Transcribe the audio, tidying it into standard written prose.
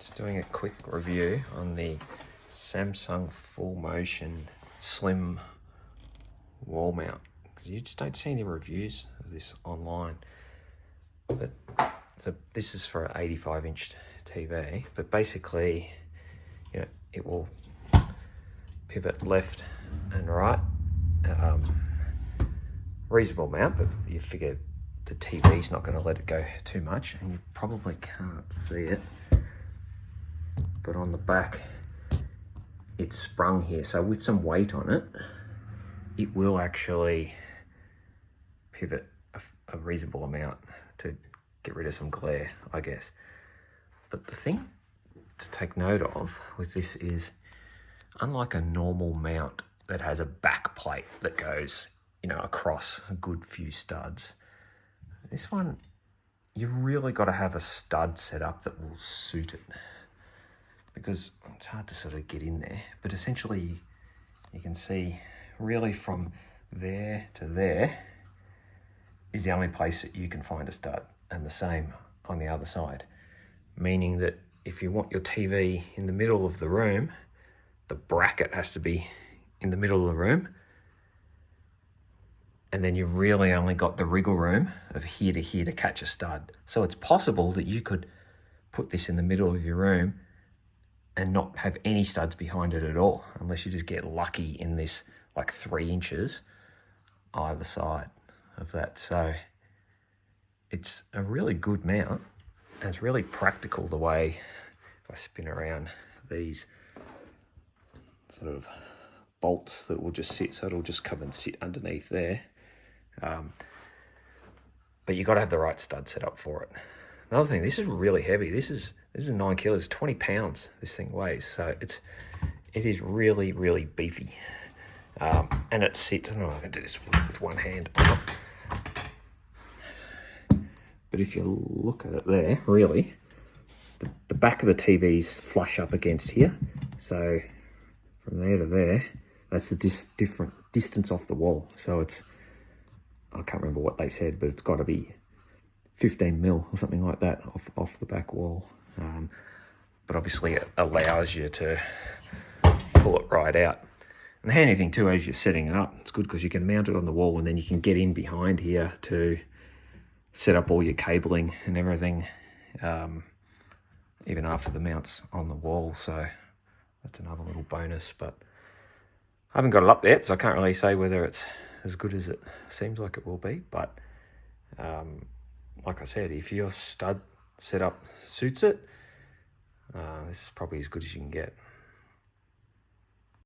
Just doing a quick review on the Samsung Full Motion Slim wall mount. You just don't see any reviews of this online. But so this is for an 85-inch TV, but basically, you know, it will pivot left and right. Reasonable mount, but you figure the TV's not going to let it go too much, and you probably can't see it. But on the back, it's sprung here. So with some weight on it, it will actually pivot a reasonable amount to get rid of some glare, I guess. But the thing to take note of with this is, unlike a normal mount that has a back plate that goes, you know, across a good few studs, this one, you've really got to have a stud set up that will suit it, because it's hard to sort of get in there. But essentially, you can see really from there to there is the only place that you can find a stud, and the same on the other side. Meaning that if you want your TV in the middle of the room, the bracket has to be in the middle of the room, and then you've really only got the wriggle room of here to catch a stud. So it's possible that you could put this in the middle of your room and not have any studs behind it at all, unless you just get lucky in this like 3 inches either side of that. So it's a really good mount, and it's really practical the way, if I spin around, these sort of bolts that will just sit, so it'll just come and sit underneath there. But you've got to have the right stud set up for it. Another thing, this is really heavy. This is 9 kilos, 20 pounds this thing weighs. So it is really, really beefy. And it sits, I don't know if I can do this with one hand. But if you look at it there, really, the back of the TV's flush up against here. So from there to there, that's the different distance off the wall. So it's, I can't remember what they said, but it's got to be 15 mil or something like that off the back wall. But obviously it allows you to pull it right out. And the handy thing too, as you're setting it up, it's good because you can mount it on the wall, and then you can get in behind here to set up all your cabling and everything, even after the mount's on the wall. So that's another little bonus, but I haven't got it up yet, so I can't really say whether it's as good as it seems like it will be. But like I said, if your stud setup suits it, this is probably as good as you can get.